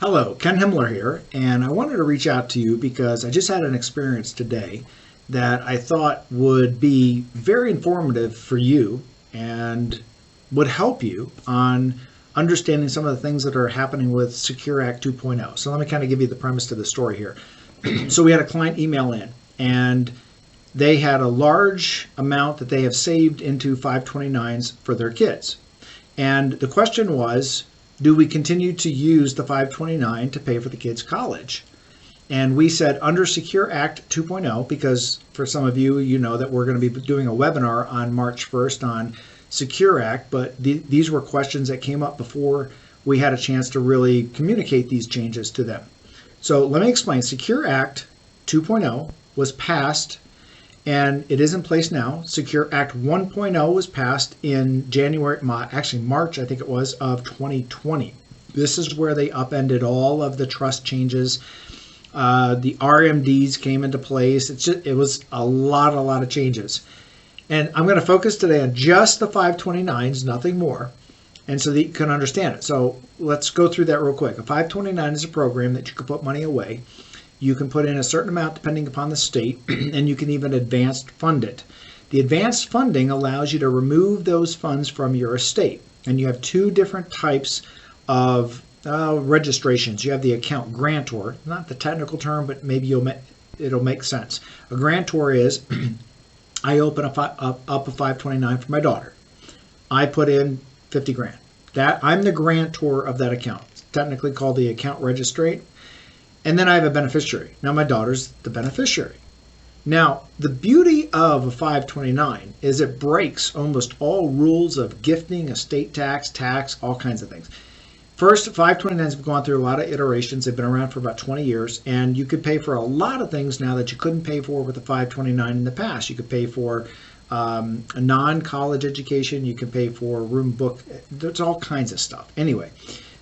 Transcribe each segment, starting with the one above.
Hello, Ken Himmler here, and I wanted to reach out to you because I just had an experience today that I thought would be very informative for you and would help you on understanding some of the things that are happening with Secure Act 2.0. So let me kind of give you the premise to the story here. So we had a client email in, and they had a large amount that they have saved into 529s for their kids. And the question was, do we continue to use the 529 to pay for the kids' college? And we said under Secure Act 2.0, because for some of you, you know that we're going to be doing a webinar on March 1st on Secure Act, but these were questions that came up before we had a chance to really communicate these changes to them. So let me explain. Secure Act 2.0 was passed and it is in place now. Secure Act 1.0 was passed in March, I think it was, of 2020. This is where they upended all of the trust changes. The RMDs came into place. It was a lot of changes. And I'm going to focus today on just the 529s, nothing more, and so that you can understand it. So let's go through that real quick. A 529 is a program that you can put money away. You can put in a certain amount depending upon the state, and you can even advanced fund it. The advanced funding allows you to remove those funds from your estate. And you have two different types of registrations. You have the account grantor, not the technical term, but maybe it'll make sense. A grantor is, I open up a 529 for my daughter. I put in 50 grand. I'm the grantor of that account. It's technically called the account registrate. And then I have a beneficiary. Now my daughter's the beneficiary. Now, the beauty of a 529 is it breaks almost all rules of gifting, estate tax, all kinds of things. First, 529s have gone through a lot of iterations. They've been around for about 20 years, and you could pay for a lot of things now that you couldn't pay for with a 529 in the past. You could pay for a non-college education. You can pay for room book. There's all kinds of stuff. Anyway,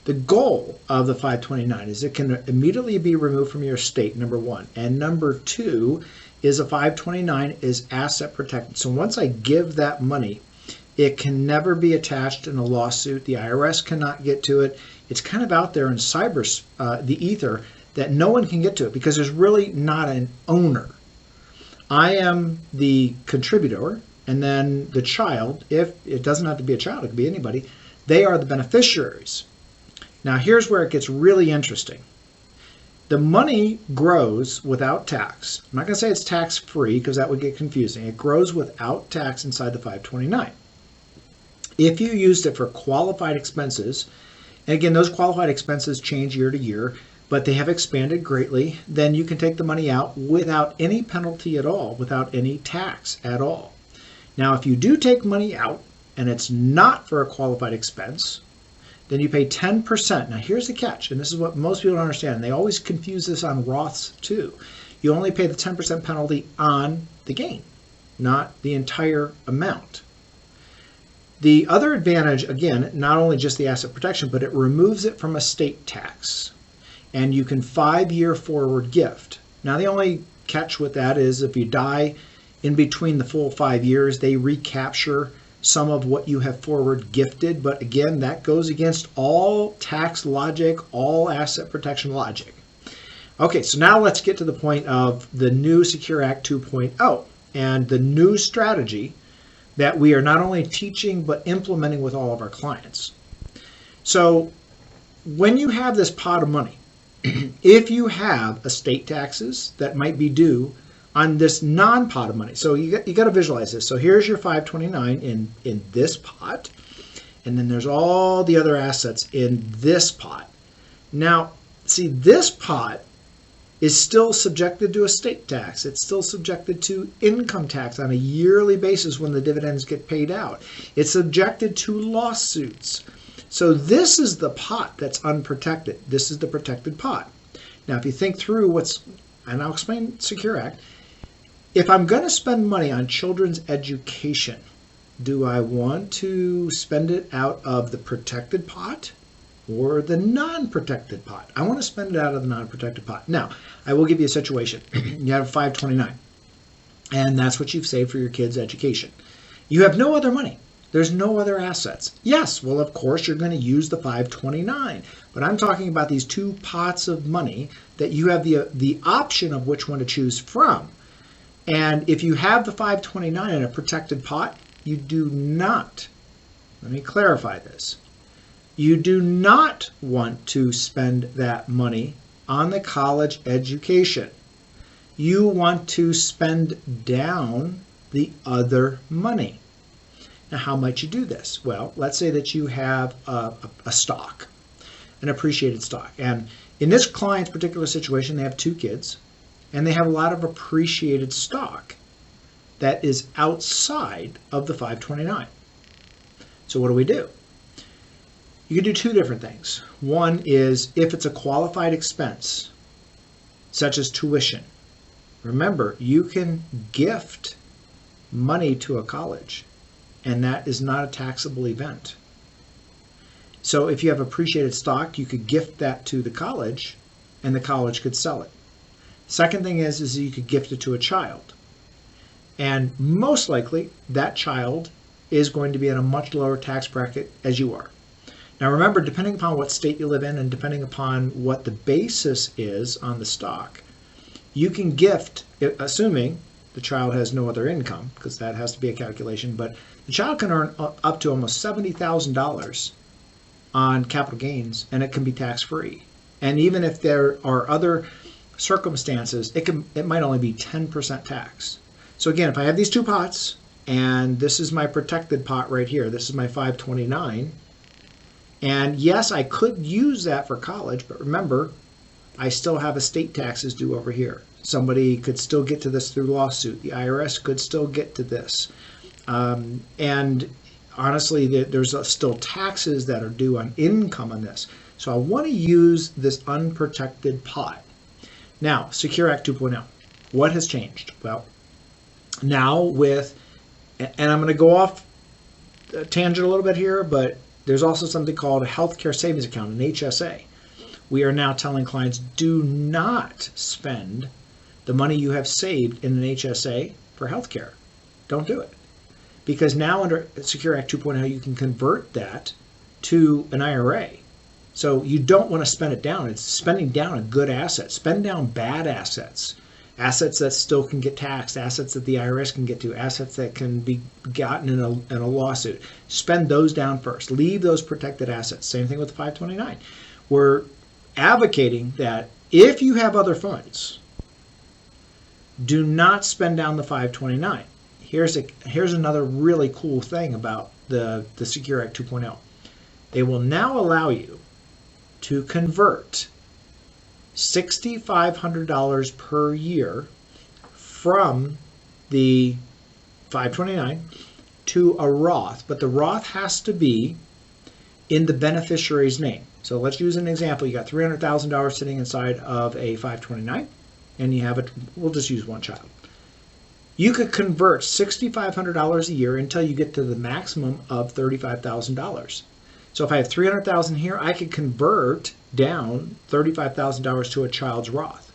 the goal of the 529 is it can immediately be removed from your estate, number one. And number two is a 529 is asset protected. So once I give that money, it can never be attached in a lawsuit. The IRS cannot get to it. It's kind of out there in the ether that no one can get to it because there's really not an owner. I am the contributor, and then the child, if it doesn't have to be a child, it could be anybody, they are the beneficiaries. Now, here's where it gets really interesting. The money grows without tax. I'm not going to say it's tax-free because that would get confusing. It grows without tax inside the 529. If you used it for qualified expenses, and again, those qualified expenses change year to year, but they have expanded greatly, then you can take the money out without any penalty at all, without any tax at all. Now, if you do take money out and it's not for a qualified expense, then you pay 10%. Now, here's the catch, and this is what most people don't understand. And they always confuse this on Roths too. You only pay the 10% penalty on the gain, not the entire amount. The other advantage, again, not only just the asset protection, but it removes it from estate tax. And you can 5-year forward gift. Now, the only catch with that is if you die in between the full 5 years, they recapture some of what you have forward gifted, but again, that goes against all tax logic, all asset protection logic. Okay, so now let's get to the point of the new Secure Act 2.0 and the new strategy that we are not only teaching but implementing with all of our clients. So when you have this pot of money, if you have estate taxes that might be due on this non-pot of money. So you got to visualize this. So here's your 529 in this pot, and then there's all the other assets in this pot. Now, see, this pot is still subjected to estate tax. It's still subjected to income tax on a yearly basis when the dividends get paid out. It's subjected to lawsuits. So this is the pot that's unprotected. This is the protected pot. Now, if you think through and I'll explain Secure Act, if I'm going to spend money on children's education, do I want to spend it out of the protected pot or the non-protected pot? I want to spend it out of the non-protected pot. Now, I will give you a situation. You have 529, and that's what you've saved for your kids' education. You have no other money. There's no other assets. Yes, well, of course, you're going to use the 529, but I'm talking about these two pots of money that you have the option of which one to choose from. And if you have the 529 in a protected pot, you do not, let me clarify this, you do not want to spend that money on the college education. You want to spend down the other money. Now, how might you do this? Well, let's say that you have a stock, an appreciated stock. And in this client's particular situation, they have 2 kids, and they have a lot of appreciated stock that is outside of the 529. So what do? You can do 2 different things. One is if it's a qualified expense, such as tuition. Remember, you can gift money to a college, and that is not a taxable event. So if you have appreciated stock, you could gift that to the college, and the college could sell it. Second thing is you could gift it to a child. And most likely, that child is going to be in a much lower tax bracket as you are. Now remember, depending upon what state you live in and depending upon what the basis is on the stock, you can gift, assuming the child has no other income, because that has to be a calculation, but the child can earn up to almost $70,000 on capital gains, and it can be tax-free. And even if there are other circumstances, it might only be 10% tax. So again, if I have these 2 pots, and this is my protected pot right here, this is my 529, and yes, I could use that for college, but remember, I still have estate taxes due over here. Somebody could still get to this through lawsuit. The IRS could still get to this. And honestly, there's still taxes that are due on income on this. So I want to use this unprotected pot. Now, Secure Act 2.0. What has changed? Well, now with, and I'm going to go off a tangent a little bit here, but there's also something called a healthcare savings account, an HSA. We are now telling clients, do not spend the money you have saved in an HSA for healthcare. Don't do it. Because now under Secure Act 2.0, you can convert that to an IRA. So you don't want to spend it down. It's spending down a good asset. Spend down bad assets. Assets that still can get taxed, assets that the IRS can get to, assets that can be gotten in a lawsuit. Spend those down first. Leave those protected assets. Same thing with the 529. We're advocating that if you have other funds, do not spend down the 529. Here's another really cool thing about the Secure Act 2.0. They will now allow you to convert $6,500 per year from the 529 to a Roth, but the Roth has to be in the beneficiary's name. So let's use an example. You got $300,000 sitting inside of a 529, and you have it. We'll just use one child. You could convert $6,500 a year until you get to the maximum of $35,000. So if I have $300,000 here, I could convert down $35,000 to a child's Roth.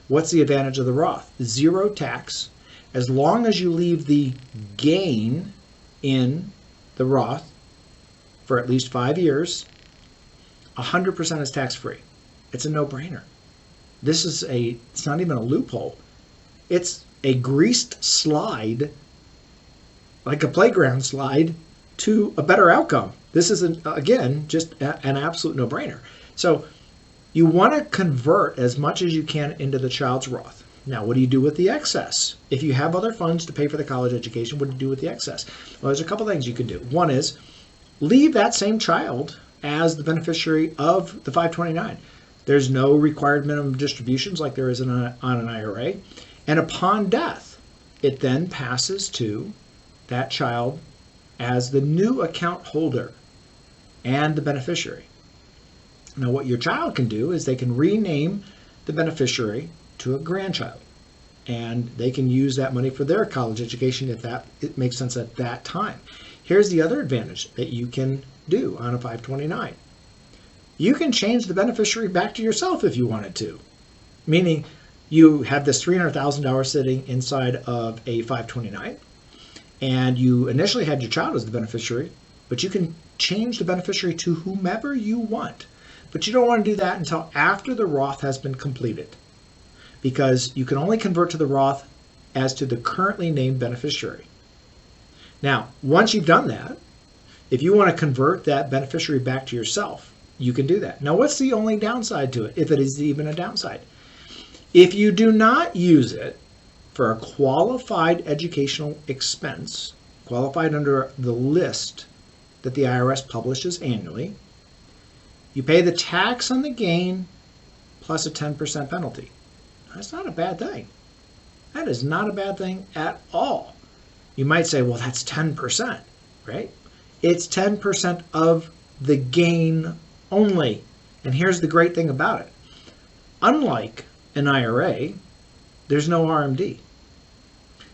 What's the advantage of the Roth? 0 tax. As long as you leave the gain in the Roth for at least 5 years, 100% is tax-free. It's a no-brainer. It's not even a loophole. It's a greased slide, like a playground slide, to a better outcome. This is, again, just an absolute no-brainer. So you want to convert as much as you can into the child's Roth. Now, what do you do with the excess? If you have other funds to pay for the college education, what do you do with the excess? Well, there's a couple things you can do. One is leave that same child as the beneficiary of the 529. There's no required minimum distributions like there is on an IRA. And upon death, it then passes to that child as the new account holder and the beneficiary. Now, what your child can do is they can rename the beneficiary to a grandchild, and they can use that money for their college education if it makes sense at that time. Here's the other advantage that you can do on a 529. You can change the beneficiary back to yourself if you wanted to, meaning you have this $300,000 sitting inside of a 529, and you initially had your child as the beneficiary, but you can change the beneficiary to whomever you want. But you don't want to do that until after the Roth has been completed, because you can only convert to the Roth as to the currently named beneficiary. Now, once you've done that, if you want to convert that beneficiary back to yourself, you can do that. Now, what's the only downside to it, if it is even a downside? If you do not use it for a qualified educational expense, qualified under the list that the IRS publishes annually, you pay the tax on the gain plus a 10% penalty. That's not a bad thing. That is not a bad thing at all. You might say, well, that's 10%, right? It's 10% of the gain only. And here's the great thing about it. Unlike an IRA, there's no RMD.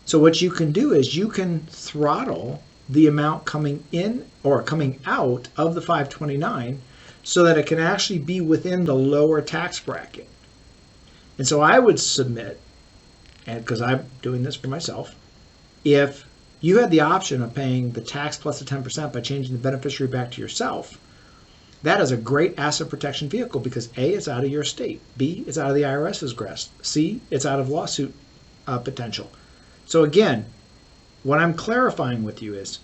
So what you can do is you can throttle the amount coming in or coming out of the 529 so that it can actually be within the lower tax bracket. And so I would submit, and because I'm doing this for myself, if you had the option of paying the tax plus the 10% by changing the beneficiary back to yourself, that is a great asset protection vehicle because A, it's out of your estate. B, it's out of the IRS's grasp. C, it's out of lawsuit potential. So again, what I'm clarifying with you is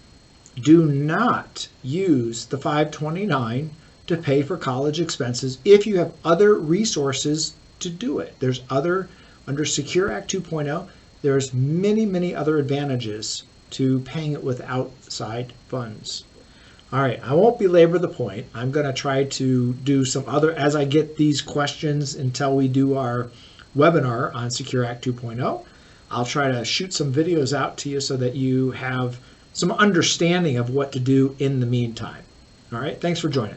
do not use the 529 to pay for college expenses if you have other resources to do it. There's other, under Secure Act 2.0, there's many other advantages to paying it with outside funds. All right, I won't belabor the point. I'm going to try to do some other, as I get these questions until we do our webinar on Secure Act 2.0, I'll try to shoot some videos out to you so that you have some understanding of what to do in the meantime. All right, thanks for joining.